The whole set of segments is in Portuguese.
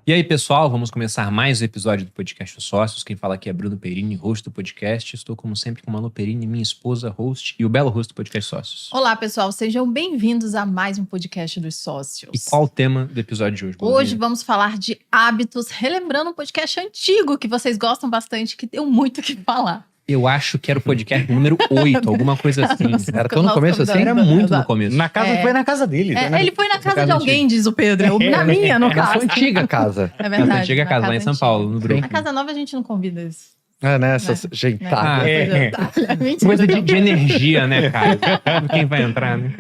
E aí, pessoal, vamos começar mais um episódio do Podcast Os Sócios. Quem fala aqui é Bruno Perini, host do podcast. Estou, como sempre, com Manu Perini, minha esposa, host, e o belo host do Podcast Sócios. Olá, pessoal. Sejam bem-vindos a mais um Podcast dos Sócios. E qual o tema do episódio de hoje, Bruno? Hoje vamos falar de hábitos, relembrando um podcast antigo que vocês gostam bastante, que deu muito o que falar. Eu acho que era o podcast número 8, alguma coisa assim. Era tão no começo assim? Era muito no começo. Na casa, foi na casa dele. Ele foi na casa de alguém, diz o Pedro. Na minha, no Na caso. sua antiga casa. É verdade. Na antiga casa, lá em São Paulo, no Brooklyn. Na casa nova a gente não convida isso. É, né? Essas jeitadas. Coisa de energia, né, Caio? Quem vai entrar, né?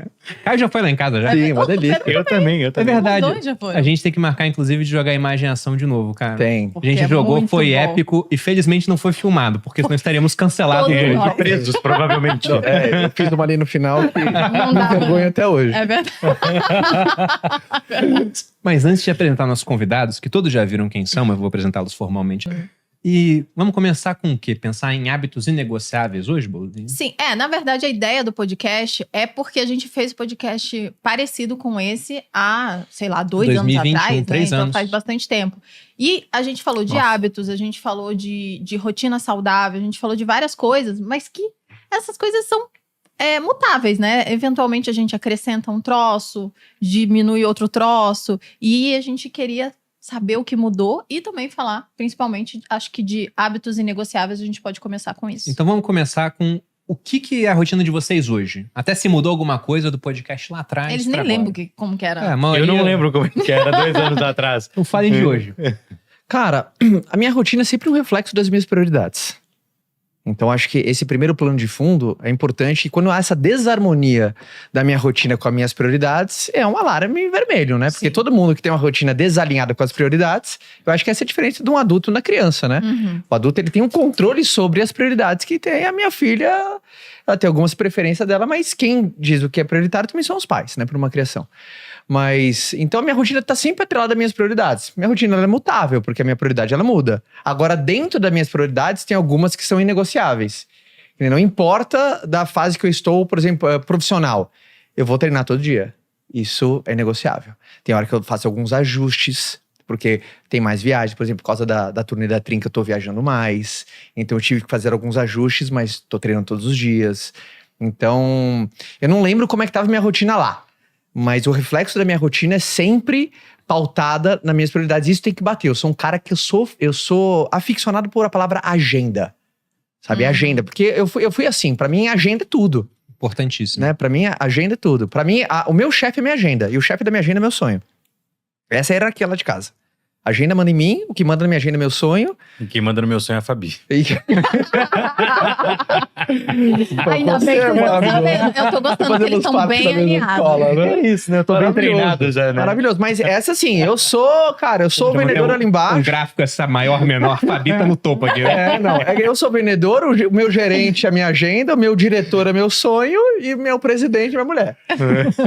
Caio já foi lá em casa, já? Sim, uma delícia. Eu também. É verdade. Os dois já foram. A gente tem que marcar, inclusive, de jogar Imagem e Ação de novo, cara. Tem. A gente jogou, muito foi bom. épico e felizmente não foi filmado, porque senão estaríamos cancelados. Todos nós. Presos, provavelmente. Eu fiz uma ali no final que Não me dá. vergonha até hoje. É verdade. Mas antes de apresentar nossos convidados, que todos já viram quem são, mas eu vou apresentá-los formalmente. E vamos começar com o quê? Pensar em hábitos inegociáveis hoje, Boldinho? Sim, na verdade a ideia do podcast é porque a gente fez podcast parecido com esse há, sei lá, 2 anos 2021, atrás, né? 3 Então anos. faz bastante tempo. E a gente falou de Nossa. hábitos, a gente falou de rotina saudável, a gente falou de várias coisas, mas que essas coisas são mutáveis, né? Eventualmente a gente acrescenta um troço, diminui outro troço, e a gente queria saber o que mudou e também falar, principalmente, acho que de hábitos inegociáveis, a gente pode começar com isso. Então vamos começar com o que é a rotina de vocês hoje? Até se mudou alguma coisa do podcast lá atrás. Eles pra nem agora. lembram como que era. É, a maioria... Eu não lembro como que era 2 anos atrás. Então falem de hoje. Cara, a minha rotina é sempre um reflexo das minhas prioridades. Então, acho que esse primeiro plano de fundo é importante. E quando há essa desarmonia da minha rotina com as minhas prioridades, é um alarme vermelho, né? Porque Sim. todo mundo que tem uma rotina desalinhada com as prioridades, eu acho que essa é a diferença de um adulto na criança, né? Uhum. O adulto, ele tem um controle sobre as prioridades que tem. A minha filha, ela tem algumas preferências dela, mas quem diz o que é prioritário também são os pais, né? Para uma criação. Mas, então a minha rotina tá sempre atrelada às minhas prioridades. Minha rotina ela é mutável, porque a minha prioridade ela muda. Agora, dentro das minhas prioridades, tem algumas que são inegociáveis. Não importa da fase que eu estou, por exemplo, profissional. Eu vou treinar todo dia. Isso é negociável. Tem hora que eu faço alguns ajustes, porque tem mais viagens. Por exemplo, por causa da turnê da Trinca, eu tô viajando mais. Então eu tive que fazer alguns ajustes, mas tô treinando todos os dias. Então, eu não lembro como é que tava minha rotina lá. Mas o reflexo da minha rotina é sempre pautada nas minhas prioridades. Isso tem que bater. Eu sou um cara que eu sou aficionado por a palavra agenda. Sabe? Agenda. Porque eu fui assim. Pra mim, agenda é tudo. Importantíssimo. Né? Pra mim, a agenda é tudo. Pra mim, o meu chefe é minha agenda. E o chefe da minha agenda é meu sonho. Essa era aquela de casa. A agenda manda em mim. O que manda na minha agenda é meu sonho. E quem manda no meu sonho é a Fabi. E... Ainda bem que eu tô gostando que eles estão bem alinhados. É isso, né? Eu tô bem treinado já, né? Maravilhoso. Mas essa sim, eu sou o vendedor ali Um embaixo. gráfico, essa maior, menor, Fabi tá no topo aqui. Né? Eu sou vendedor, o meu gerente é a minha agenda, o meu diretor é meu sonho e o meu presidente é minha mulher.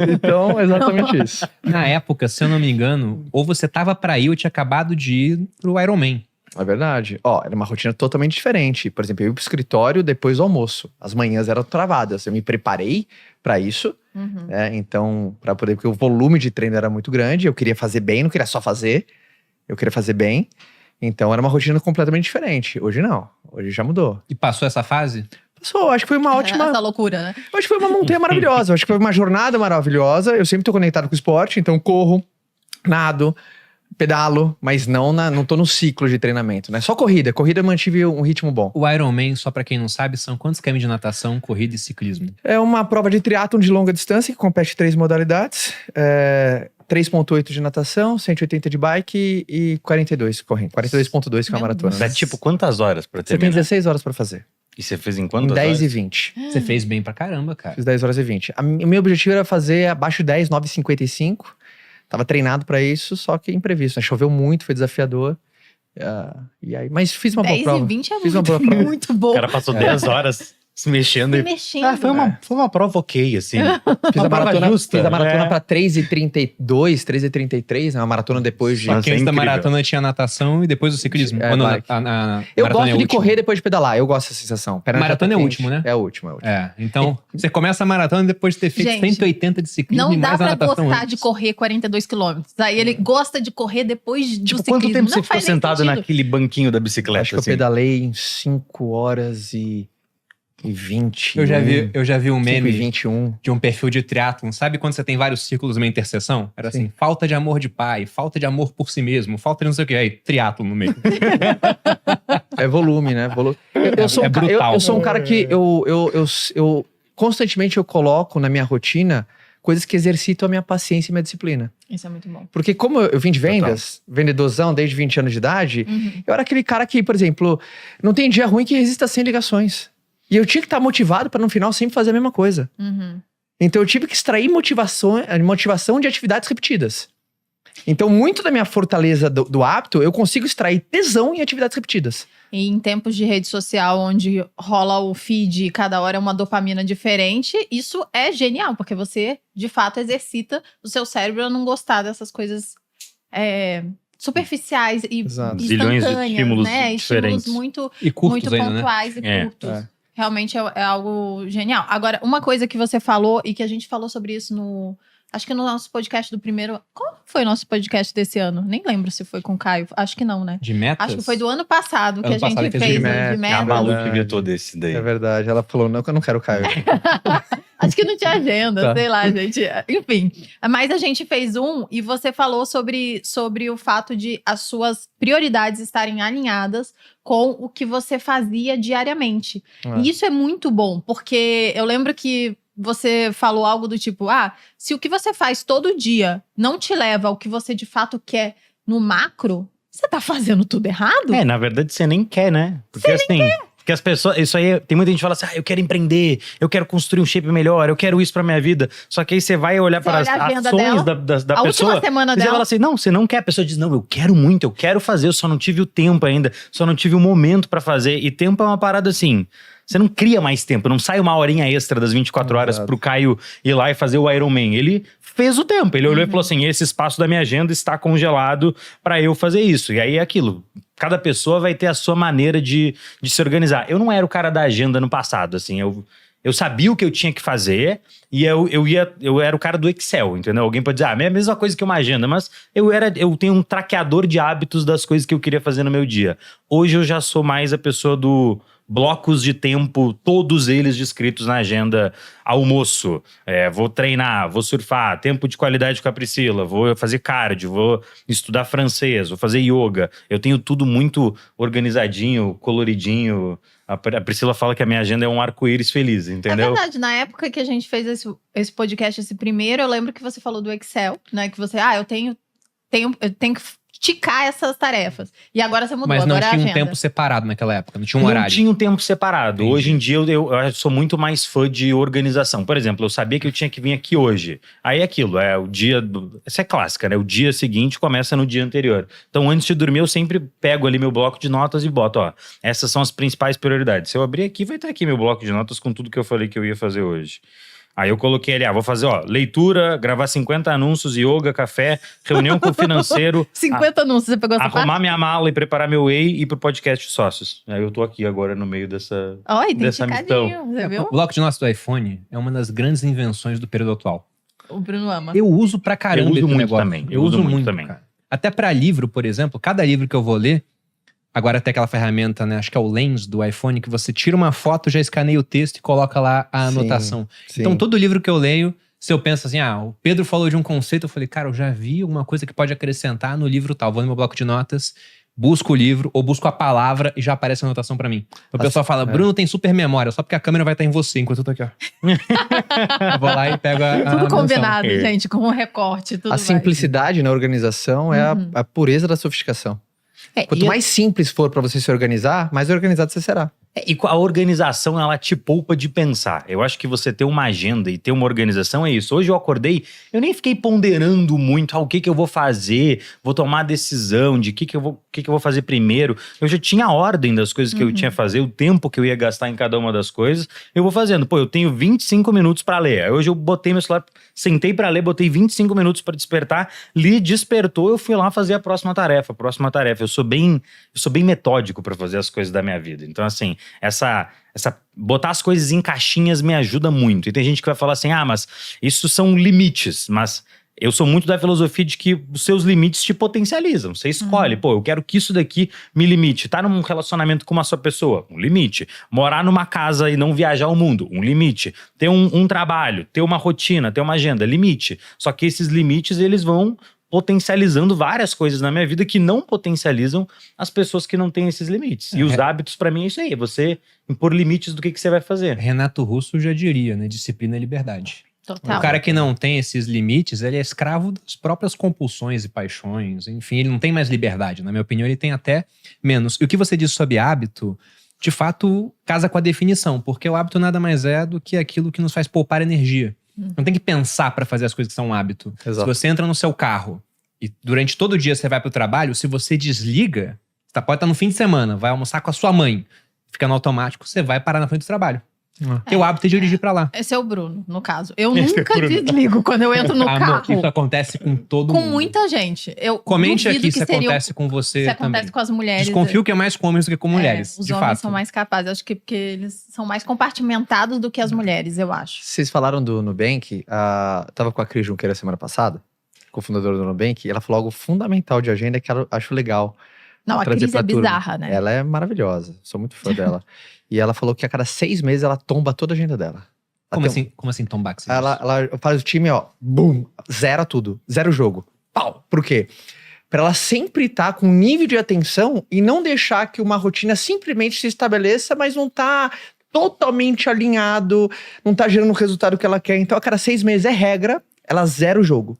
Então, é exatamente isso. Na época, se eu não me engano, ou você tava pra ir ou tinha acabado de ir pro Iron Man. É verdade. Era uma rotina totalmente diferente. Por exemplo, eu ia pro escritório depois do almoço. As manhãs eram travadas. Eu me preparei pra isso. Uhum. Então, pra poder... Porque o volume de treino era muito grande. Eu queria fazer bem, não queria só fazer. Eu queria fazer bem. Então, era uma rotina completamente diferente. Hoje não. Hoje já mudou. E passou essa fase? Passou. Acho que foi uma ótima... Essa loucura, né? Acho que foi uma montanha maravilhosa. Acho que foi uma jornada maravilhosa. Eu sempre tô conectado com o esporte. Então, corro, nado... pedalo, mas não tô no ciclo de treinamento, né? Só corrida. Corrida eu mantive um ritmo bom. O Iron Man, só pra quem não sabe, são quantos km de natação, corrida e ciclismo? É uma prova de triatlon de longa distância, que compete 3 modalidades. 3.8 de natação, 180 de bike e 42 correndo. 42.2 que é uma Meu maratona. Deus. Né? Dá tipo quantas horas pra Você tem terminar? 16 horas pra fazer. E você fez em Em quantas 10 horas? e 20. Você fez bem pra caramba, cara. Fiz 10 horas e 20. O meu objetivo era fazer abaixo de 10, 9,55. Tava treinado pra isso, só que imprevisto, né? Choveu muito, foi desafiador. E aí, mas fiz uma boa 10 prova. e 20 é Fiz uma boa prova. muito bom. O cara passou 10 horas Se mexendo. Se mexendo. Ah, foi uma prova ok, assim. Fiz Uma a prova maratona, justa. fiz a maratona É. pra 3h32, 3h33, né? Uma maratona depois de... Só Nossa, que é antes da incrível. maratona tinha natação e depois o ciclismo. É, Ou não, bike. a Eu maratona gosto é a de última. correr depois de pedalar, eu gosto dessa sensação. Perna já Maratona é tá o quente. último, né? É a última. É, então você começa a maratona depois de ter feito Gente, 180 de ciclismo Não e dá mais a pra natação gostar antes. de correr 42 quilômetros. Aí ele gosta de correr depois do Tipo, ciclismo. quanto tempo Não você ficou faz nem sentado sentido. naquele banquinho da bicicleta? Acho que eu assim? pedalei em 5h20. Eu já vi um meme 5h21. de um perfil de triatlon. Sabe quando você tem vários círculos numa interseção? Era assim, Sim. falta de amor de pai, falta de amor por si mesmo, falta de não sei o que. Aí, triatlon no meio. É volume, né? Eu sou É um cara, brutal. eu sou um cara que eu constantemente eu coloco na minha rotina coisas que exercitam a minha paciência e minha disciplina. Isso é muito bom. Porque como eu vim de vendas, vendedorzão desde 20 anos de idade, eu era aquele cara que, por exemplo, não tem dia ruim que resista sem ligações. E eu tinha que estar motivado para no final sempre fazer a mesma coisa. Então eu tive que extrair motivação de atividades repetidas. Então muito da minha fortaleza do hábito, eu consigo extrair tesão em atividades repetidas. E em tempos de rede social, onde rola o feed e cada hora é uma dopamina diferente, isso é genial, porque você, de fato, exercita o seu cérebro a não gostar dessas coisas superficiais e Exato. Zilhões de instantâneas, estímulos né? diferentes. Estímulos muito, E curtos muito ainda, né? pontuais e É. curtos. É. Realmente é algo genial. Agora, uma coisa que você falou e que a gente falou sobre isso no... Acho que no nosso podcast do primeiro... Qual foi o nosso podcast desse ano? Nem lembro se foi com o Caio. Acho que não, né? De metas? Acho que foi do ano passado que Ano a gente passado fez fez de o meta. de A meta. Malu que verdade. inventou desse daí. É verdade. Ela falou, não, que eu não quero Caio. Acho que não tinha agenda, Tá. sei lá, gente. Enfim. Mas a gente fez um e você falou sobre o fato de as suas prioridades estarem alinhadas com o que você fazia diariamente. É. E isso é muito bom, porque eu lembro que você falou algo do tipo, se o que você faz todo dia não te leva ao que você de fato quer no macro, você tá fazendo tudo errado? É, na verdade você nem quer, né? Porque assim, porque as pessoas, isso aí, tem muita gente que fala assim, eu quero empreender, eu quero construir um shape melhor, eu quero isso pra minha vida. Só que aí você vai olhar para as olha a agenda ações dela, da a pessoa. última semana E você dela. fala assim, não, você não quer. A pessoa diz, não, eu quero muito, eu quero fazer, eu só não tive o tempo ainda, só não tive o momento pra fazer. E tempo é uma parada assim, você não cria mais tempo, não sai uma horinha extra das 24 horas Exato. pro Caio ir lá e fazer o Ironman. Ele fez o tempo, ele olhou e falou assim, esse espaço da minha agenda está congelado pra eu fazer isso. E aí é aquilo, cada pessoa vai ter a sua maneira de se organizar. Eu não era o cara da agenda no passado, assim, eu sabia o que eu tinha que fazer e eu era o cara do Excel, entendeu? Alguém pode dizer, é a mesma coisa que uma agenda, mas eu tenho um traqueador de hábitos das coisas que eu queria fazer no meu dia. Hoje eu já sou mais a pessoa do blocos de tempo, todos eles descritos na agenda. Almoço, vou treinar, vou surfar, tempo de qualidade com a Priscila, vou fazer cardio, vou estudar francês, vou fazer yoga. Eu tenho tudo muito organizadinho, coloridinho. A Priscila fala que a minha agenda é um arco-íris feliz, É entendeu? verdade, na época que a gente fez esse podcast, esse primeiro, eu lembro que você falou do Excel, né? Que você, eu tenho que ticar essas tarefas. E agora você mudou, Mas não agora é a tinha um agenda. tempo separado naquela época, não tinha um Não horário. tinha um tempo separado. Entendi. Hoje em dia eu sou muito mais fã de organização. Por exemplo, eu sabia que eu tinha que vir aqui hoje. Aí é aquilo, o dia essa é clássica, né? O dia seguinte começa no dia anterior. Então antes de dormir eu sempre pego ali meu bloco de notas e boto, essas são as principais prioridades. Se eu abrir aqui, vai estar aqui meu bloco de notas com tudo que eu falei que eu ia fazer hoje. Aí eu coloquei ali, vou fazer, leitura, gravar 50 anúncios, yoga, café, reunião com o financeiro, 50 anúncios, você pegou essa arrumar parte? minha mala e preparar meu whey e ir pro podcast Sócios. Aí eu tô aqui agora no meio dessa... Olha, tem dessa ticadinho, você O viu? bloco de notas do iPhone é uma das grandes invenções do período atual. O Bruno ama. Eu uso pra caramba Eu uso esse muito negócio. também, Eu uso muito também. Cara. Até pra livro, por exemplo, cada livro que eu vou ler, agora tem aquela ferramenta, né? Acho que é o Lens do iPhone, que você tira uma foto, já escaneia o texto e coloca lá a anotação. Sim. Então, todo livro que eu leio, se eu penso assim, o Pedro falou de um conceito, eu falei, cara, eu já vi alguma coisa que pode acrescentar no livro tal. Vou no meu bloco de notas, busco o livro, ou busco a palavra e já aparece a anotação pra mim. Então, o pessoal fala, Bruno tem super memória, só porque a câmera vai estar em você, enquanto eu tô aqui, ó. Eu vou lá e pego a Tudo menção. combinado, gente, com um recorte, tudo A vai. simplicidade na organização é a pureza da sofisticação. Quanto e mais simples for pra você se organizar, mais organizado você será. E a organização, ela te poupa de pensar. Eu acho que você ter uma agenda e ter uma organização é isso. Hoje eu acordei, eu nem fiquei ponderando muito o que eu vou fazer, vou tomar a decisão de o que eu vou fazer primeiro. Eu já tinha a ordem das coisas que eu tinha que fazer, o tempo que eu ia gastar em cada uma das coisas. Eu vou fazendo. Pô, eu tenho 25 minutos pra ler. Aí hoje eu botei meu celular, sentei pra ler, botei 25 minutos pra despertar, li, despertou, eu fui lá fazer a próxima tarefa. Eu sou bem metódico pra fazer as coisas da minha vida. Então, assim, botar as coisas em caixinhas me ajuda muito. E tem gente que vai falar assim, mas isso são limites. Mas eu sou muito da filosofia de que os seus limites te potencializam. Você escolhe, pô, eu quero que isso daqui me limite. Tá num relacionamento com uma só pessoa, um limite. Morar numa casa e não viajar o mundo, um limite. Ter um trabalho, ter uma rotina, ter uma agenda, limite. Só que esses limites, eles vão potencializando várias coisas na minha vida que não potencializam as pessoas que não têm esses limites. E os hábitos, pra mim, é isso aí. É você impor limites do que você vai fazer. Renato Russo já diria, né? Disciplina e liberdade. Total. O cara que não tem esses limites, ele é escravo das próprias compulsões e paixões. Enfim, ele não tem mais liberdade. Na minha opinião, ele tem até menos. E o que você disse sobre hábito, de fato, casa com a definição. Porque o hábito nada mais é do que aquilo que nos faz poupar energia. Não tem que pensar pra fazer as coisas que são um hábito. Exato. Se você entra no seu carro e durante todo o dia você vai pro trabalho, se você desliga, você pode estar no fim de semana, vai almoçar com a sua mãe, fica no automático, você vai parar na frente do trabalho. Porque o hábito é dirigir pra lá. Esse é o Bruno, no caso. Eu nunca desligo quando eu entro no Amor, carro. isso acontece com todo Com mundo. muita gente. Eu Comente duvido aqui que se seria acontece com você se também. acontece com as mulheres. Desconfio que é mais com homens do que com mulheres, Os de homens fato. são mais capazes. Acho que porque eles são mais compartimentados do que as mulheres, eu acho. Vocês falaram do Nubank, tava com a Cris Junqueira semana passada, cofundadora do Nubank, e ela falou algo fundamental de agenda que eu acho legal. Não, a trazer Cris pra é turma. bizarra, né? Ela é maravilhosa, sou muito fã dela. E ela falou que a cada 6 meses ela tomba toda a agenda dela. Como assim tombar? Que você Ela faz o time, ó, bum, zera tudo, zera o jogo. Pau. Por quê? Pra ela sempre estar com um nível de atenção e não deixar que uma rotina simplesmente se estabeleça, mas não tá totalmente alinhado, não tá gerando o resultado que ela quer. Então, a cada 6 meses é regra, ela zera o jogo.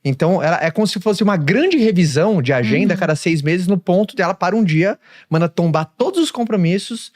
Então, é como se fosse uma grande revisão de agenda a cada 6 meses, no ponto dela para um dia, manda tombar todos os compromissos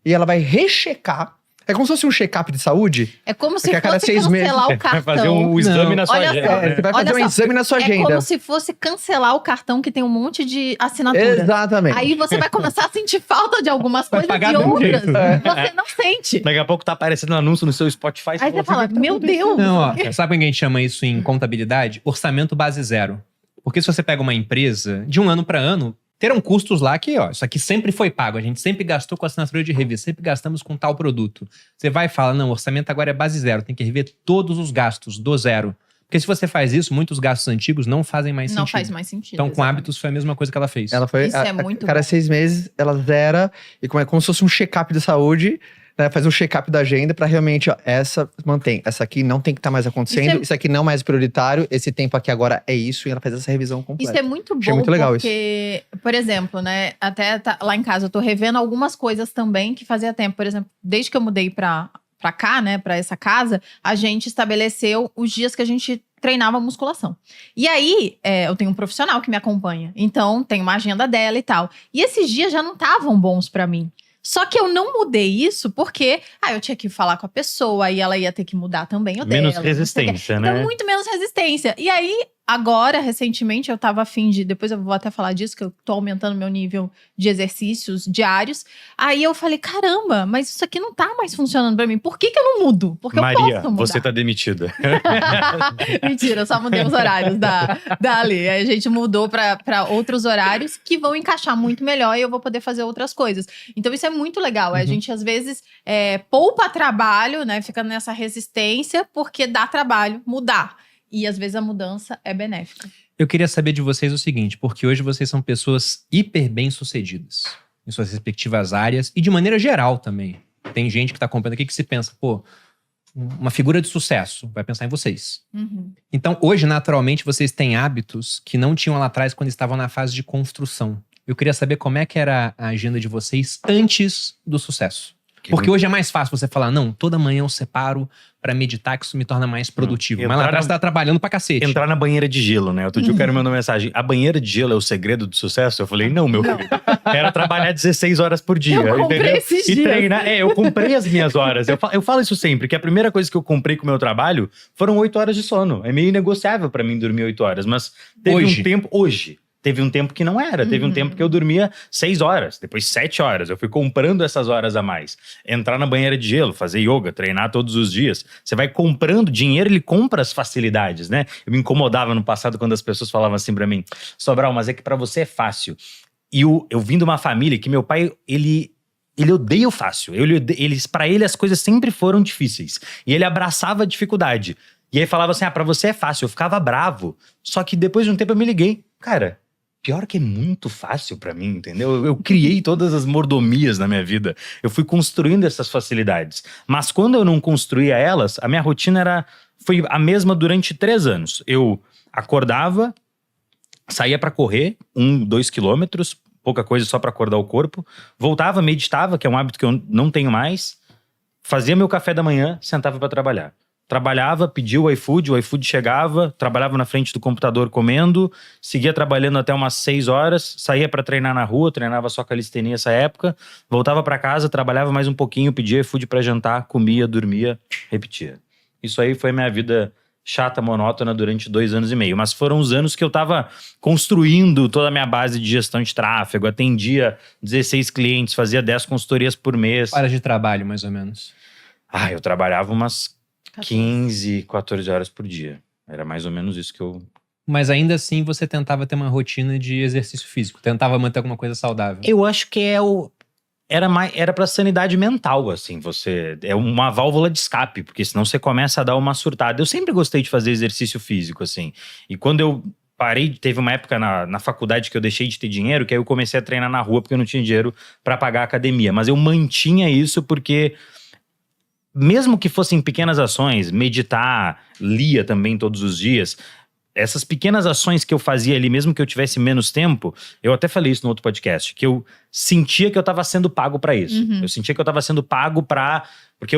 e ela vai rechecar. É como se fosse um check-up de saúde. É como se Porque a cada fosse 6 meses cancelar o Vai cartão. fazer um exame na sua Olha agenda. só. Você vai Olha fazer um só, exame na sua É agenda. como se fosse cancelar o cartão que tem um monte de assinatura. Exatamente. Aí você vai começar a sentir falta de algumas Vai coisas pagar e do outras jeito. você não sente. Daqui a pouco tá aparecendo um anúncio no seu Spotify. Aí você fala, meu Deus. Não, ó, sabe como a gente chama isso em contabilidade? Orçamento base zero. Porque se você pega uma empresa, de um ano para ano, terão custos lá que, ó, isso aqui sempre foi pago. A gente sempre gastou com assinatura de revista, sempre gastamos com tal produto. Você vai e fala, não, o orçamento agora é base zero, tem que rever todos os gastos do zero. Porque se você faz isso, muitos gastos antigos não fazem mais Não sentido. faz mais sentido. Então, com exatamente. hábitos, foi a mesma coisa que ela fez. Ela foi, Isso é muito cada bom. 6 meses, ela zera, e como se fosse um check-up de saúde, né? Faz um check-up da agenda pra realmente, ó, essa mantém, essa aqui não tem que estar mais acontecendo, isso aqui não é mais prioritário, esse tempo aqui agora é isso, e ela faz essa revisão completa. Isso é muito Achei bom, muito legal porque, por exemplo, né, até lá em casa eu tô revendo algumas coisas também que fazia tempo. Por exemplo, desde que eu mudei pra cá, né, pra essa casa, a gente estabeleceu os dias que a gente treinava musculação. E aí, eu tenho um profissional que me acompanha, então tem uma agenda dela e tal. E esses dias já não estavam bons pra mim. Só que eu não mudei isso porque eu tinha que falar com a pessoa, aí ela ia ter que mudar também o Menos dela. não sei o quê. resistência, Então, né? muito menos resistência. E aí, agora, recentemente, eu tava afim de... Depois eu vou até falar disso, que eu tô aumentando meu nível de exercícios diários. Aí eu falei, caramba, mas isso aqui não tá mais funcionando pra mim. Por que eu não mudo? Porque eu Maria, posso mudar. você tá demitida. Mentira, eu só mudei os horários da Ali. Aí a gente mudou pra outros horários que vão encaixar muito melhor e eu vou poder fazer outras coisas. Então isso é muito legal. A gente, às vezes, poupa trabalho, né? Fica nessa resistência porque dá trabalho mudar. E às vezes a mudança é benéfica. Eu queria saber de vocês o seguinte, porque hoje vocês são pessoas hiper bem-sucedidas em suas respectivas áreas e de maneira geral também. Tem gente que tá acompanhando aqui que se pensa, pô, uma figura de sucesso, vai pensar em vocês. Uhum. Então, hoje, naturalmente, vocês têm hábitos que não tinham lá atrás quando estavam na fase de construção. Eu queria saber como é que era a agenda de vocês antes do sucesso. Porque hoje é mais fácil você falar, não, toda manhã eu separo pra meditar, que isso me torna mais produtivo. Mas lá atrás você tá trabalhando pra cacete. Entrar na banheira de gelo, né? Outro dia o cara mandou mensagem, a banheira de gelo é o segredo do sucesso? Eu falei, não, meu filho. Era trabalhar 16 horas por dia. Eu comprei entendeu? esses E dias. treinar. Eu comprei as minhas horas. Eu falo isso sempre, que a primeira coisa que eu comprei com o meu trabalho foram 8 horas de sono. É meio inegociável pra mim dormir 8 horas, mas teve Hoje. um tempo... Hoje. Teve um tempo que não era. Teve um tempo que eu dormia 6 horas, depois 7 horas. Eu fui comprando essas horas a mais. Entrar na banheira de gelo, fazer yoga, treinar todos os dias. Você vai comprando dinheiro, ele compra as facilidades, né? Eu me incomodava no passado quando as pessoas falavam assim pra mim, Sobral, mas é que pra você é fácil. E eu vim de uma família que meu pai, ele odeia o fácil. Pra ele as coisas sempre foram difíceis. E ele abraçava a dificuldade. E aí falava assim, pra você é fácil. Eu ficava bravo. Só que depois de um tempo eu me liguei. Cara, pior que é muito fácil pra mim, entendeu? Eu criei todas as mordomias na minha vida. Eu fui construindo essas facilidades. Mas quando eu não construía elas, a minha rotina foi a mesma durante 3 anos. Eu acordava, saía pra correr 2 quilômetros, pouca coisa só pra acordar o corpo. Voltava, meditava, que é um hábito que eu não tenho mais. Fazia meu café da manhã, sentava pra trabalhar. Trabalhava, pedia o iFood chegava, trabalhava na frente do computador comendo, seguia trabalhando até umas 6 horas, saía pra treinar na rua, treinava só calistenia essa época, voltava pra casa, trabalhava mais um pouquinho, pedia iFood pra jantar, comia, dormia, repetia. Isso aí foi minha vida chata, monótona durante 2 anos e meio, mas foram os anos que eu tava construindo toda a minha base de gestão de tráfego, atendia 16 clientes, fazia 10 consultorias por mês. Horas de trabalho, mais ou menos. Eu trabalhava umas 15, 14 horas por dia. Era mais ou menos isso que eu... Mas ainda assim você tentava ter uma rotina de exercício físico. Tentava manter alguma coisa saudável. Eu acho que era pra sanidade mental, assim. É uma válvula de escape, porque senão você começa a dar uma surtada. Eu sempre gostei de fazer exercício físico, assim. E quando eu parei, teve uma época na faculdade que eu deixei de ter dinheiro, que aí eu comecei a treinar na rua, porque eu não tinha dinheiro pra pagar a academia. Mas eu mantinha isso porque... mesmo que fossem pequenas ações, meditar, lia também todos os dias, essas pequenas ações que eu fazia ali, mesmo que eu tivesse menos tempo, eu até falei isso no outro podcast, que eu sentia que eu estava sendo pago para isso. Eu sentia que eu estava sendo pago para... Porque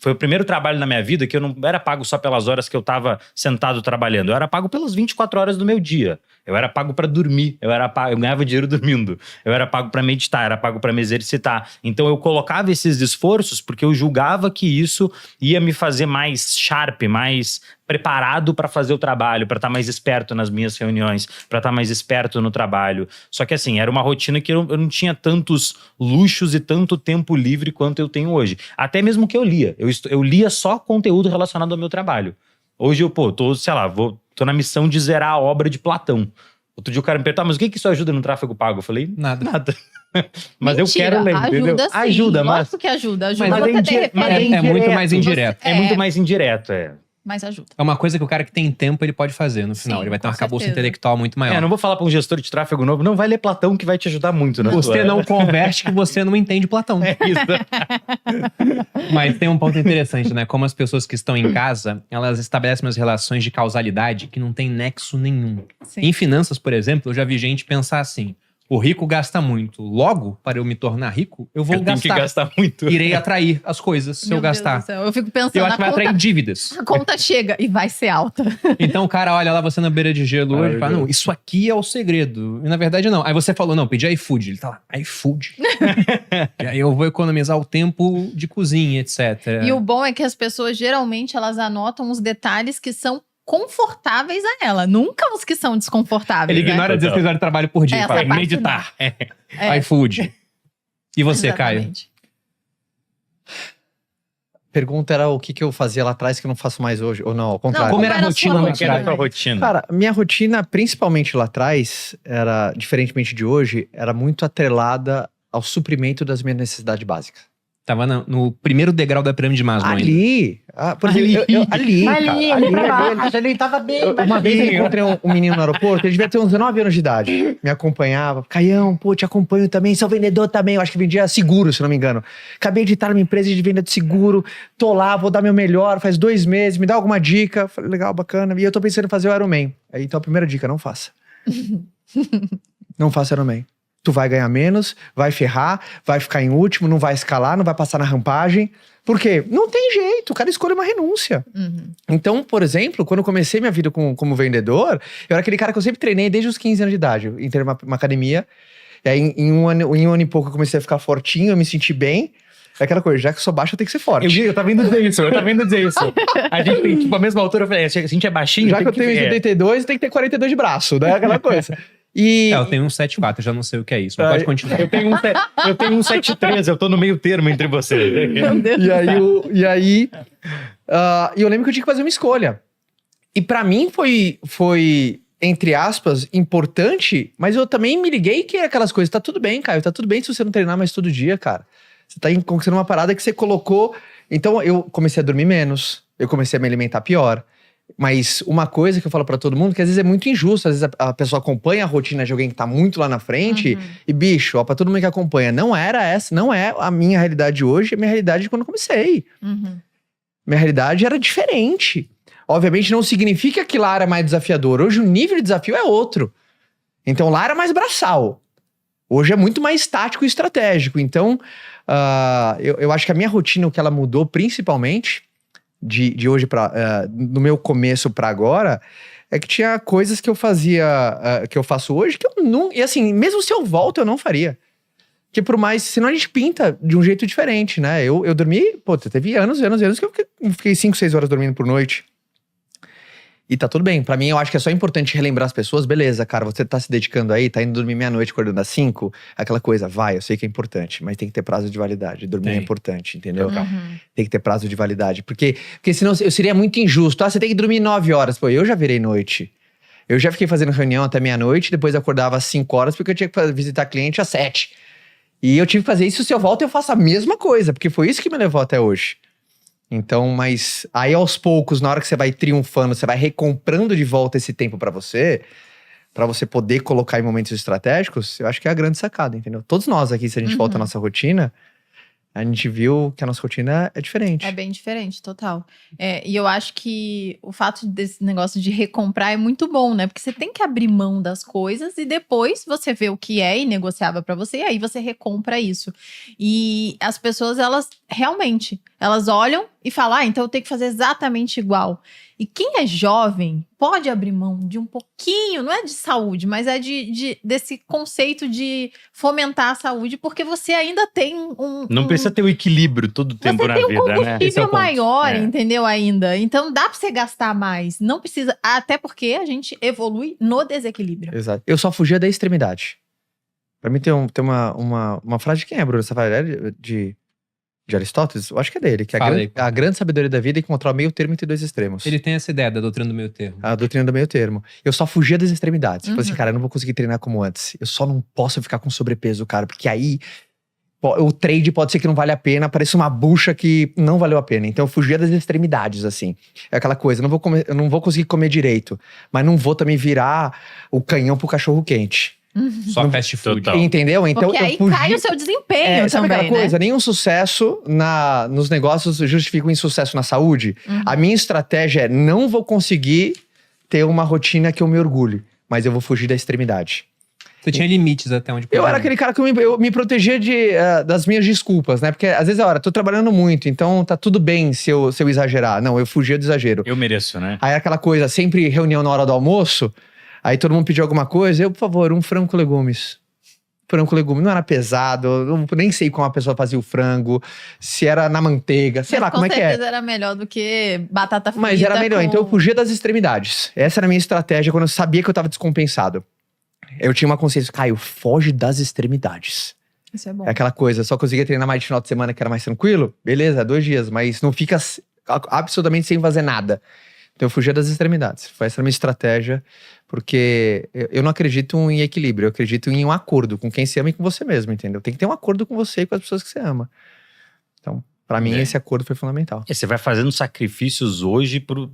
foi o primeiro trabalho na minha vida que eu não era pago só pelas horas que eu estava sentado trabalhando. Eu era pago pelas 24 horas do meu dia. Eu era pago para dormir. Eu ganhava dinheiro dormindo. Eu era pago para meditar, era pago para me exercitar. Então eu colocava esses esforços porque eu julgava que isso ia me fazer mais sharp, mais preparado para fazer o trabalho, para estar mais esperto nas minhas reuniões, para estar mais esperto no trabalho. Só que assim, era uma rotina que eu não tinha tantos luxos e tanto tempo livre quanto eu tenho hoje. Até mesmo que eu lia. Eu lia só conteúdo relacionado ao meu trabalho. Hoje eu, tô na missão de zerar a obra de Platão. Outro dia o cara me perguntou, mas o que isso ajuda no tráfego pago? Eu falei, Nada. Mas Mentira, eu quero ler, entendeu? Ajuda sim. Ajuda, mas... Lógico que ajuda. Ajuda Mas você ter referência. É muito mais indireto. É muito mais indireto, Mas ajuda. É uma coisa que o cara que tem tempo, ele pode fazer no final. Sim, Ele vai ter um com arcabouço certeza. intelectual muito maior. não vou falar para um gestor de tráfego novo, não vai ler Platão que vai te ajudar muito. Você não converte que você não entende Platão. É isso. Mas tem um ponto interessante, né? Como as pessoas que estão em casa, elas estabelecem umas relações de causalidade que não tem nexo nenhum. Sim. Em finanças, por exemplo, eu já vi gente pensar assim, o rico gasta muito. Logo, para eu me tornar rico, eu vou Eu tenho que gastar. gastar muito. Irei atrair as coisas se Meu eu Deus gastar. do céu. Eu fico pensando, Eu acho que vai a atrair conta, dívidas. a conta chega e vai ser alta. Então o cara olha lá você na beira de gelo hoje e fala, não, isso aqui é o segredo. E na verdade não. Aí você falou, não, pedi iFood. Ele tá lá, iFood. E aí eu vou economizar o tempo de cozinha, etc. E o bom é que as pessoas, geralmente, elas anotam os detalhes que são confortáveis a ela. Nunca os que são desconfortáveis, Ele né? ignora 16 horas de trabalho por dia. Essa Fala, parte meditar. É. iFood. E você, Caio? Exatamente. Pergunta era o que eu fazia lá atrás que eu não faço mais hoje. Ou não, ao contrário. Como era a sua rotina lá Como que era a atrás? tua rotina? Cara, minha rotina, principalmente lá atrás, era, diferentemente de hoje, era muito atrelada ao suprimento das minhas necessidades básicas. Tava no primeiro degrau da pirâmide de Maslow ainda. Ali! Por exemplo, ele tava bem. Uma vez eu encontrei um menino no aeroporto, ele devia ter uns 19 anos de idade. Me acompanhava. Caião, pô, te acompanho também, sou vendedor também. Eu acho que vendia seguro, se não me engano. Acabei de estar numa empresa de venda de seguro. Tô lá, vou dar meu melhor, faz 2 meses, me dá alguma dica. Falei, legal, bacana. E eu tô pensando em fazer o Ironman. Aí, então, a primeira dica, não faça. Não faça Ironman. tu vai ganhar menos, vai ferrar, vai ficar em último, não vai escalar, não vai passar na rampagem. Por quê? Não tem jeito, o cara escolhe uma renúncia. Então, por exemplo, quando eu comecei minha vida como vendedor, eu era aquele cara que eu sempre treinei desde os 15 anos de idade. Eu entrei numa academia, e aí em um ano e pouco eu comecei a ficar fortinho, eu me senti bem. É aquela coisa, já que eu sou baixo, eu tenho que ser forte. Eu tava indo dizer isso. A gente tem, tipo, a mesma altura, eu falei, se a gente é baixinho... Já que eu tenho 82, tem que ter 42 de braço, né? Aquela coisa. E... eu tenho um 7,4, eu já não sei o que é isso, mas pode continuar. Eu tenho um 7,3, eu tô no meio termo entre vocês. Meu Deus. E aí eu lembro que eu tinha que fazer uma escolha. E pra mim foi, entre aspas, importante, mas eu também me liguei que é aquelas coisas, tá tudo bem, Caio, tá tudo bem se você não treinar mais todo dia, cara. Você tá conquistando uma parada que você colocou... Então, eu comecei a dormir menos, eu comecei a me alimentar pior. Mas uma coisa que eu falo pra todo mundo, que às vezes é muito injusto, às vezes a pessoa acompanha a rotina de alguém que tá muito lá na frente, e bicho, ó, pra todo mundo que acompanha, não é a minha realidade hoje, é a minha realidade de quando eu comecei. Minha realidade era diferente. Obviamente não significa que lá era mais desafiador. Hoje o nível de desafio é outro. Então lá era mais braçal. Hoje é muito mais tático e estratégico. Então, eu acho que a minha rotina, o que ela mudou principalmente, de hoje no meu começo pra agora, é que tinha coisas que eu fazia, que eu faço hoje, que eu não... E assim, mesmo se eu volto, eu não faria. Que por mais... Senão a gente pinta de um jeito diferente, né? Eu dormi... Pô, teve anos que eu fiquei 5, 6 horas dormindo por noite. E tá tudo bem. Pra mim, eu acho que é só importante relembrar as pessoas. Beleza, cara, você tá se dedicando aí, tá indo dormir meia-noite, acordando às 5. Aquela coisa, vai, eu sei que é importante, mas tem que ter prazo de validade. Dormir é importante, entendeu? Tem que ter prazo de validade. Porque senão eu seria muito injusto. Você tem que dormir 9 horas. Pô, eu já virei noite. Eu já fiquei fazendo reunião até meia-noite, depois eu acordava às 5 horas, porque eu tinha que visitar cliente às 7. E eu tive que fazer isso. Se eu volto, eu faço a mesma coisa, porque foi isso que me levou até hoje. Então, mas aí aos poucos, na hora que você vai triunfando, você vai recomprando de volta esse tempo pra você poder colocar em momentos estratégicos, eu acho que é a grande sacada, entendeu? Todos nós aqui, se a gente volta à nossa rotina, a gente viu que a nossa rotina é diferente. É bem diferente, total. E eu acho que o fato desse negócio de recomprar é muito bom, né? Porque você tem que abrir mão das coisas e depois você vê o que é inegociável pra você e aí você recompra isso. E as pessoas, elas realmente, elas olham e falam, então eu tenho que fazer exatamente igual. E quem é jovem pode abrir mão de um pouquinho, não é de saúde, mas é desse conceito de fomentar a saúde, porque você ainda tem Não precisa ter o equilíbrio todo o tempo na vida, né? Você tem um combustível maior, É. entendeu, ainda. Então dá pra você gastar mais. Não precisa, até porque a gente evolui no desequilíbrio. Exato. Eu só fugia da extremidade. Pra mim tem uma frase de quem é, Bruno? Essa frase é de Aristóteles? Eu acho que é dele. Que a grande sabedoria da vida é encontrar o meio termo entre dois extremos. Ele tem essa ideia da doutrina do meio termo. A doutrina do meio termo. Eu só fugia das extremidades. Tipo assim, cara, eu não vou conseguir treinar como antes. Eu só não posso ficar com sobrepeso, cara. Porque aí o trade pode ser que não vale a pena. Parece uma bucha que não valeu a pena. Então eu fugia das extremidades, assim. É aquela coisa, eu não vou conseguir comer direito. Mas não vou também virar o canhão pro cachorro quente. Só fast food. Total. Entendeu? Então Porque aí cai o seu desempenho sabe também, aquela coisa? né? Nenhum sucesso nos negócios justifica um insucesso na saúde. A minha estratégia é, não vou conseguir ter uma rotina que eu me orgulhe, mas eu vou fugir da extremidade. Você tinha limites até onde Eu podia. era aquele cara que eu me protegia das minhas desculpas, né? Porque às vezes, tô trabalhando muito, então tá tudo bem se eu exagerar. Não, eu fugia do exagero. Eu mereço, né? Aí aquela coisa, sempre reunião na hora do almoço, aí todo mundo pediu alguma coisa, por favor, um frango com legumes. Frango com legumes, não era pesado, eu nem sei como a pessoa fazia o frango, se era na manteiga, sei lá como é que é. Com certeza era melhor do que batata frita. Mas era melhor, então eu fugia das extremidades. Essa era a minha estratégia quando eu sabia que eu tava descompensado. Eu tinha uma consciência, Caio, foge das extremidades. Isso é bom. É aquela coisa, só conseguia treinar mais de final de semana que era mais tranquilo, beleza, 2 dias, mas não fica absolutamente sem fazer nada. Então eu fugia das extremidades. Foi essa a minha estratégia, porque eu não acredito em equilíbrio, eu acredito em um acordo com quem se ama e com você mesmo, entendeu? Tem que ter um acordo com você e com as pessoas que você ama. Então, pra mim, esse acordo foi fundamental. E você vai fazendo sacrifícios hoje pro...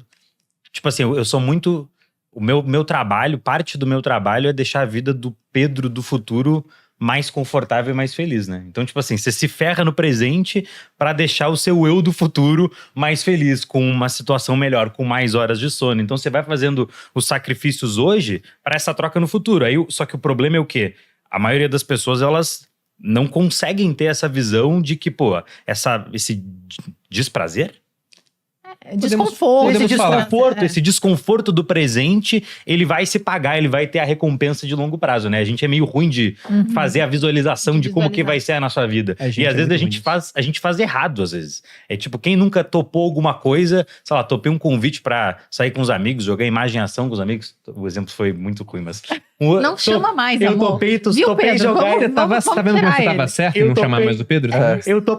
Tipo assim, eu sou muito... O meu trabalho, parte do meu trabalho é deixar a vida do Pedro do futuro mais confortável e mais feliz, né? Então, tipo assim, você se ferra no presente pra deixar o seu eu do futuro mais feliz, com uma situação melhor, com mais horas de sono. Então, você vai fazendo os sacrifícios hoje pra essa troca no futuro. Aí, só que o problema é o quê? a maioria das pessoas, elas não conseguem ter essa visão de que, pô, esse desprazer? Desconforto. Esse desconforto do presente, ele vai se pagar, ele vai ter a recompensa de longo prazo, né? A gente é meio ruim de fazer a visualização de como que vai ser a nossa vida. E às vezes a gente faz errado, às vezes. É tipo, quem nunca topou alguma coisa, sei lá, topei um convite pra sair com os amigos, jogar imagem em ação com os amigos. O exemplo foi muito ruim, mas... Não chama mais, eu amor. topei Pedro? jogar... Tá vendo como você tava certo em não chamar mais o Pedro?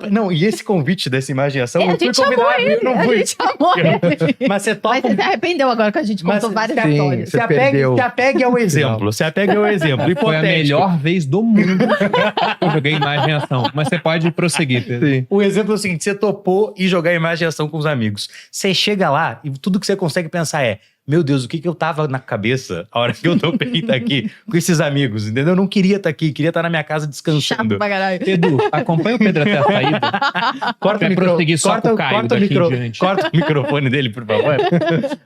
Não, e esse convite dessa imagem em ação, A gente chamou ele, a gente chamou ele. Mas você topa... Mas você se arrependeu agora que a gente contou várias histórias. Você perdeu. Se apegue ao exemplo. Foi a melhor vez do mundo que eu joguei imagem em ação. Mas você pode prosseguir, Pedro. Sim. O exemplo é o seguinte: você topou e jogar imagem em ação com os amigos. Você chega lá e tudo que você consegue pensar é: meu Deus, o que eu tava na cabeça a hora que eu topei estar aqui com esses amigos, entendeu? Eu não queria estar aqui, queria estar na minha casa descansando. Chato pra caralho. Edu, acompanha o Pedro até a saída. Corta o microfone dele, por favor.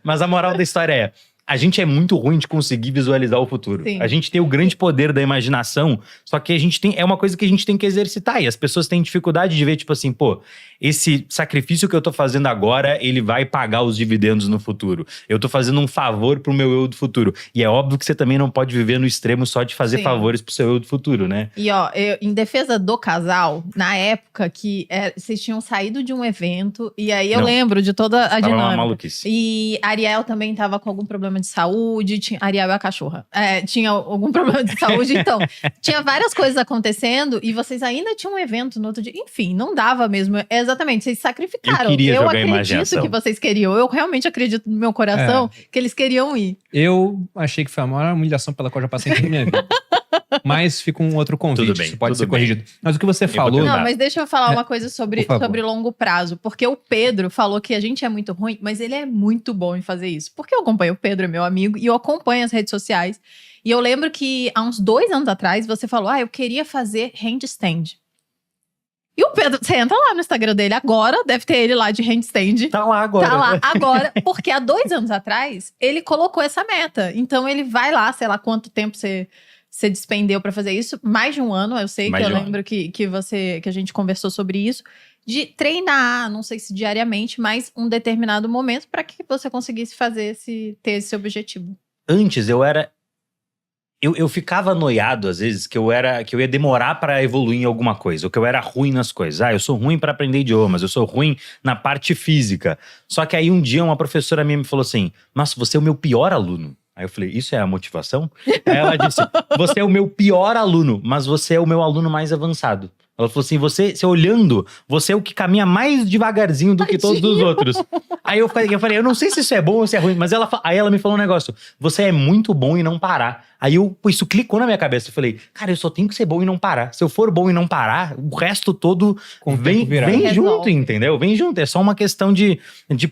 Mas a moral da história é: a gente é muito ruim de conseguir visualizar o futuro. Sim. A gente tem o grande poder da imaginação, só que é uma coisa que a gente tem que exercitar. E as pessoas têm dificuldade de ver, tipo assim, pô, esse sacrifício que eu tô fazendo agora, ele vai pagar os dividendos no futuro. Eu tô fazendo um favor pro meu eu do futuro. E é óbvio que você também não pode viver no extremo só de fazer favores pro seu eu do futuro, né? E ó, em defesa do casal, na época que vocês tinham saído de um evento, e aí eu lembro de toda a Tava uma dinâmica. maluquice. E Ariel também tava com algum problema de saúde, Ariel é a cachorra. Tinha algum problema de saúde, então. Tinha várias coisas acontecendo e vocês ainda tinham um evento no outro dia. Enfim, não dava mesmo. Exatamente, vocês sacrificaram. Eu queria jogar acredito imaginação. que vocês queriam. Eu realmente acredito no meu coração que eles queriam ir. Eu achei que foi a maior humilhação pela qual eu já passei em toda a minha vida. Mas fica um outro convite, Tudo bem, isso pode tudo ser bem. corrigido. Mas o que você falou... Não, mas deixa eu falar uma coisa sobre por favor. longo prazo. Porque o Pedro falou que a gente é muito ruim, mas ele é muito bom em fazer isso. Porque eu acompanho o Pedro, é meu amigo, e eu acompanho as redes sociais. E eu lembro que há uns 2 anos atrás, você falou, eu queria fazer handstand. E o Pedro, você entra lá no Instagram dele agora, deve ter ele lá de handstand. Tá lá agora. Tá lá agora, porque há 2 anos atrás, ele colocou essa meta. Então ele vai lá, sei lá quanto tempo você despendeu pra fazer isso. Mais de 1 ano, eu sei, Mais que eu de um lembro que a gente conversou sobre isso. De treinar, não sei se diariamente, mas um determinado momento para que você conseguisse ter esse objetivo. Antes eu ficava noiado, às vezes, que eu ia demorar pra evoluir em alguma coisa, ou que eu era ruim nas coisas. Eu sou ruim pra aprender idiomas, eu sou ruim na parte física. Só que aí um dia uma professora minha me falou assim: nossa, você é o meu pior aluno. Aí eu falei, isso é a motivação? Aí ela disse, você é o meu pior aluno, mas você é o meu aluno mais avançado. Ela falou assim, você olhando, você é o que caminha mais devagarzinho do que todos os outros. Aí eu falei, eu não sei se isso é bom ou se é ruim, mas aí ela me falou um negócio, você é muito bom em não parar. Aí isso clicou na minha cabeça, eu falei, cara, eu só tenho que ser bom e não parar. Se eu for bom e não parar, o resto todo vem junto, entendeu? Vem junto, é só uma questão de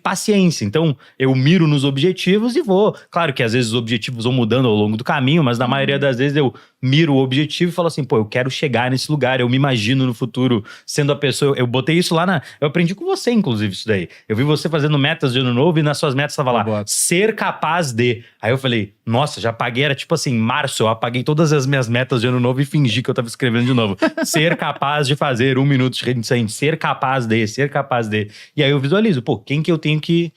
paciência. Então, eu miro nos objetivos e vou. Claro que às vezes os objetivos vão mudando ao longo do caminho, mas na maioria das vezes eu miro o objetivo e falo assim, pô, eu quero chegar nesse lugar, eu me imagino no futuro sendo a pessoa, eu botei isso lá eu aprendi com você, inclusive, isso daí. Eu vi você fazendo metas de ano novo e nas suas metas tava lá, ser capaz de. Aí eu falei, nossa, já apaguei, era tipo assim, em março eu apaguei todas as minhas metas de ano novo e fingi que eu tava escrevendo de novo. Ser capaz de fazer 1 minuto de handstand, ser capaz de. E aí eu visualizo, pô, o que eu tenho que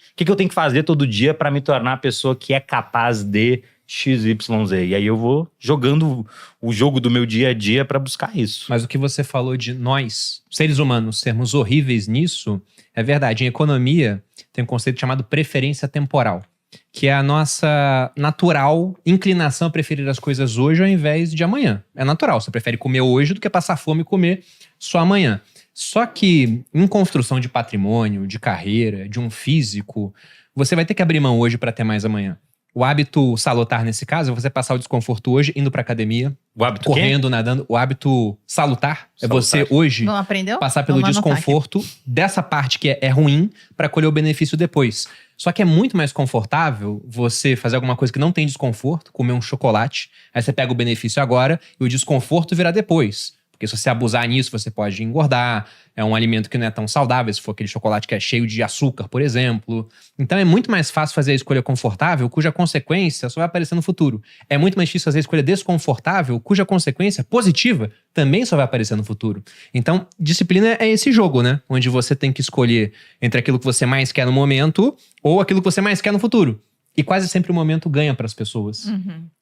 fazer todo dia pra me tornar a pessoa que é capaz de XYZ. E aí eu vou jogando o jogo do meu dia a dia pra buscar isso. Mas o que você falou de nós, seres humanos, sermos horríveis nisso, é verdade. Em economia, tem um conceito chamado preferência temporal, que é a nossa natural inclinação a preferir as coisas hoje ao invés de amanhã. É natural, você prefere comer hoje do que passar fome e comer só amanhã. Só que em construção de patrimônio, de carreira, de um físico, você vai ter que abrir mão hoje para ter mais amanhã. O hábito salutar, nesse caso, é você passar o desconforto hoje, indo pra academia, O hábito correndo, nadando. O hábito salutar é você hoje Não aprendeu? passar pelo Vamos anotar desconforto dessa parte que é ruim pra colher o benefício depois. Só que é muito mais confortável você fazer alguma coisa que não tem desconforto, comer um chocolate, aí você pega o benefício agora e o desconforto virá depois. Porque se você abusar nisso, você pode engordar. É um alimento que não é tão saudável, se for aquele chocolate que é cheio de açúcar, por exemplo. Então é muito mais fácil fazer a escolha confortável, cuja consequência só vai aparecer no futuro. É muito mais difícil fazer a escolha desconfortável, cuja consequência positiva também só vai aparecer no futuro. Então, disciplina é esse jogo, né? Onde você tem que escolher entre aquilo que você mais quer no momento ou aquilo que você mais quer no futuro. E quase sempre o momento ganha para as pessoas.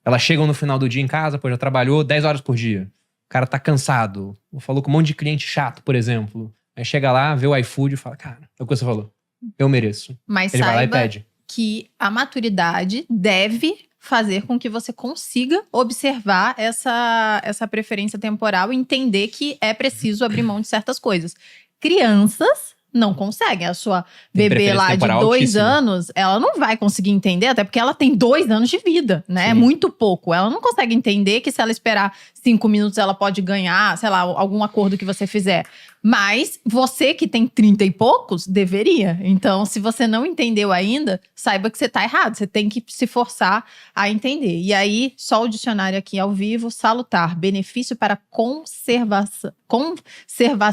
Elas chegam no final do dia em casa, pô, já trabalhou 10 horas por dia. O cara tá cansado. Falou com um monte de cliente chato, por exemplo. Aí chega lá, vê o iFood e fala, cara, é o que você falou. Eu mereço. Mas Ele vai lá e saiba pede. que a maturidade deve fazer com que você consiga observar essa preferência temporal e entender que é preciso abrir mão de certas coisas. Crianças não conseguem. A sua Tem bebê preferência lá de temporal 2 altíssima. anos, ela não vai conseguir entender, até porque ela tem 2 anos de vida, né? Sim. É muito pouco. Ela não consegue entender que se ela esperar 5 minutos, ela pode ganhar, sei lá, algum acordo que você fizer. Mas você que tem 30 e poucos, deveria. Então, se você não entendeu ainda, saiba que você tá errado. Você tem que se forçar a entender. E aí, só o dicionário aqui ao vivo, salutar, benefício para conservação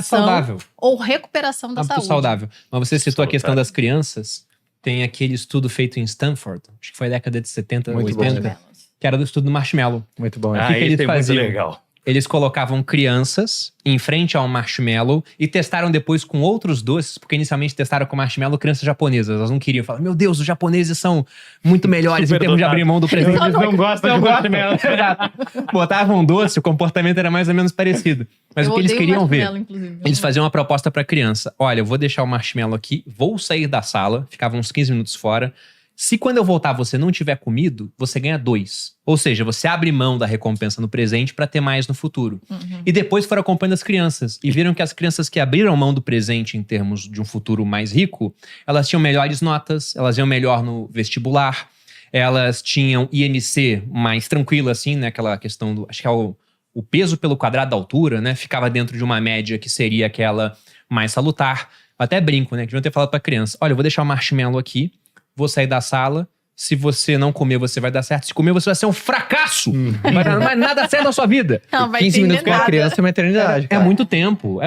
Saudável. ou recuperação da Hábito saúde. saudável. Mas você citou a questão Saudável. das crianças. Tem aquele estudo feito em Stanford, acho que foi na década de 70, Muito bom, 80, né? que era do estudo do marshmallow. Muito bom. Ah, que esse eles é muito faziam? legal. Eles colocavam crianças em frente ao marshmallow e testaram depois com outros doces, porque inicialmente testaram com marshmallow crianças japonesas. Elas não queriam falar, meu Deus, os japoneses são muito melhores em termos de abrir mão do presente. Eles não gostam de marshmallow. Exato. Botavam um doce, o comportamento era mais ou menos parecido. Mas Eu o que eles odeio queriam ver? marshmallow, inclusive. Eles faziam uma proposta pra criança. Olha, eu vou deixar o marshmallow aqui, vou sair da sala, ficava uns 15 minutos fora. Se quando eu voltar você não tiver comido, você ganha 2. Ou seja, você abre mão da recompensa no presente pra ter mais no futuro. E depois foram acompanhando as crianças. E viram que as crianças que abriram mão do presente em termos de um futuro mais rico, elas tinham melhores notas, elas iam melhor no vestibular, elas tinham IMC mais tranquilo, assim, né? Aquela questão do... Acho que é o peso pelo quadrado da altura, né? Ficava dentro de uma média que seria aquela mais salutar. Eu até brinco, né? Que deviam ter falado pra criança. Olha, eu vou deixar o marshmallow aqui, vou sair da sala. Se você não comer, você vai dar certo. Se comer, você vai ser um fracasso. Não vai dar mais nada certo na sua vida. Não vai 15 entender minutos com uma nada. criança é uma eternidade. É cara. muito tempo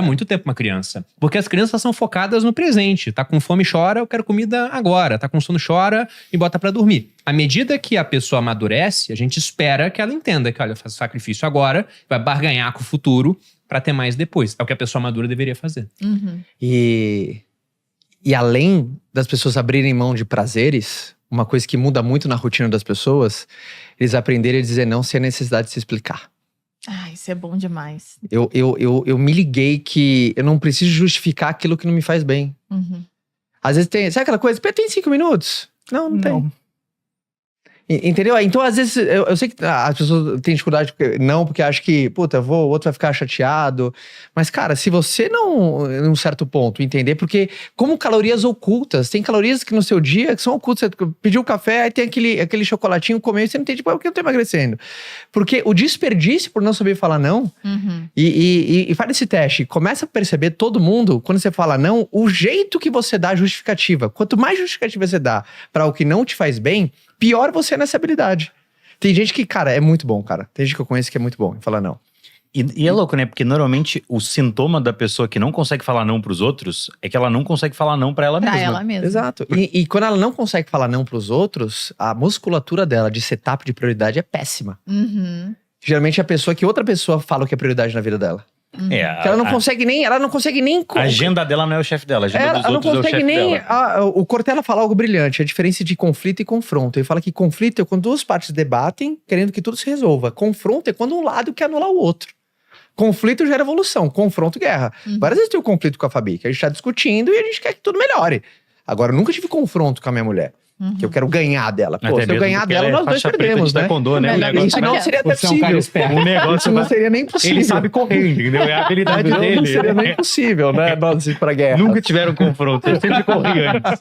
uma criança. Porque as crianças são focadas no presente. Tá com fome, chora, eu quero comida agora. Tá com sono, chora e bota pra dormir. À medida que a pessoa amadurece, a gente espera que ela entenda que, olha, eu faço sacrifício agora, vai barganhar com o futuro pra ter mais depois. É o que a pessoa madura deveria fazer. E além das pessoas abrirem mão de prazeres, uma coisa que muda muito na rotina das pessoas, eles aprenderem a dizer não sem a necessidade de se explicar. Ai, isso é bom demais. Eu me liguei que eu não preciso justificar aquilo que não me faz bem. Às vezes tem, sabe aquela coisa? Tem 5 minutos? Não tem. Entendeu? Então, às vezes, eu sei que as pessoas têm dificuldade porque acham que, puta, o outro vai ficar chateado. Mas, cara, se você não, em um certo ponto, entender, porque como calorias ocultas, tem calorias que no seu dia que são ocultas. Você pediu café, aí tem aquele chocolatinho, comeu, e você não entende, por que eu tô emagrecendo? Porque o desperdício por não saber falar não, e faz esse teste, começa a perceber todo mundo, quando você fala não, o jeito que você dá a justificativa. Quanto mais justificativa você dá para o que não te faz bem, pior você é nessa habilidade. Tem gente que, cara, é muito bom, cara. Tem gente que eu conheço que é muito bom em falar não. E é louco, né? Porque normalmente o sintoma da pessoa que não consegue falar não pros outros é que ela não consegue falar não pra ela Pra mesma. ela mesma. Exato. E quando ela não consegue falar não pros outros, a musculatura dela de setup de prioridade é péssima. Geralmente é a pessoa que outra pessoa fala o que é prioridade na vida dela. É, Que ela não consegue nem... a agenda dela não é o chefe dela, a agenda dos Ela não outros é o consegue chefe nem... dela. O Cortella fala algo brilhante, a diferença de conflito e confronto. Ele fala que conflito é quando duas partes debatem, querendo que tudo se resolva. Confronto é quando um lado quer anular o outro. Conflito gera evolução, confronto, guerra. Várias vezes tem um conflito com a Fabi, que a gente tá discutindo e a gente quer que tudo melhore. Agora, eu nunca tive confronto com a minha mulher. Que eu quero ganhar dela. Pô, Até se eu mesmo ganhar porque dela, ela é nós dois faixa preta perdemos, de né? taekwondo, né? O Melhor negócio Isso não seria até Você é um cara possível. esperto. O negócio Isso não seria nem possível. Ele sabe correr, entendeu? É a habilidade Não dele. seria nem possível, né? Nós ir pra guerra. Nunca tiveram confronto, eu sempre corri antes.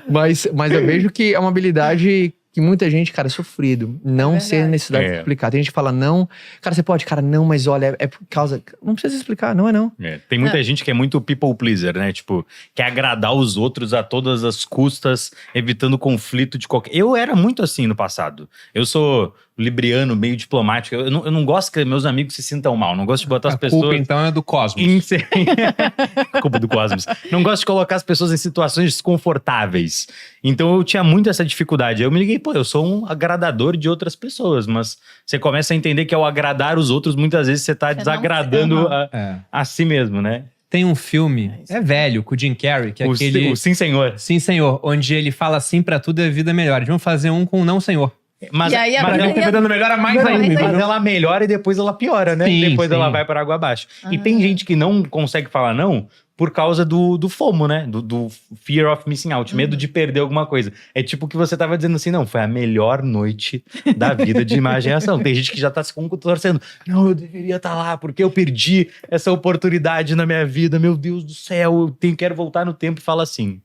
Mas eu vejo que é uma habilidade que muita gente, cara, é sofrido. Não É ser verdade. necessidade de explicar. Tem gente que fala não. Cara, você pode, cara, não, mas olha, é por causa. Não precisa explicar, não é não. É, tem muita gente que é muito people pleaser, né? Tipo, quer agradar os outros a todas as custas, evitando conflito de qualquer... Eu era muito assim no passado. Eu sou libriano, meio diplomático. Eu não gosto que meus amigos se sintam mal. Não gosto de botar as A pessoas... culpa, então, é do cosmos. Culpa do cosmos. Não gosto de colocar as pessoas em situações desconfortáveis. Então eu tinha muito essa dificuldade. Eu me liguei, eu sou um agradador de outras pessoas, mas você começa a entender que ao agradar os outros, muitas vezes você tá Você não- desagradando É. a si mesmo, né? Tem um filme, é velho, com o Jim Carrey, que é O aquele... Sim, senhor. Sim, senhor, onde ele fala sim pra tudo e a vida é melhor. Vamos fazer um com não, senhor. Mas, E aí a mas vida ela- ia- Interpretando melhor a mais Não, ainda. mas entendeu? mas ela melhora e depois ela piora, né? Sim, Depois sim. ela vai para água abaixo. E tem gente que não consegue falar não por causa do FOMO, né? Do fear of missing out, medo de perder alguma coisa. É tipo o que você tava dizendo assim, não, foi a melhor noite da vida de Imagem e Ação. Tem gente que já tá se torcendo, não, eu deveria estar lá, porque eu perdi essa oportunidade na minha vida, meu Deus do céu, quero voltar no tempo e fala assim.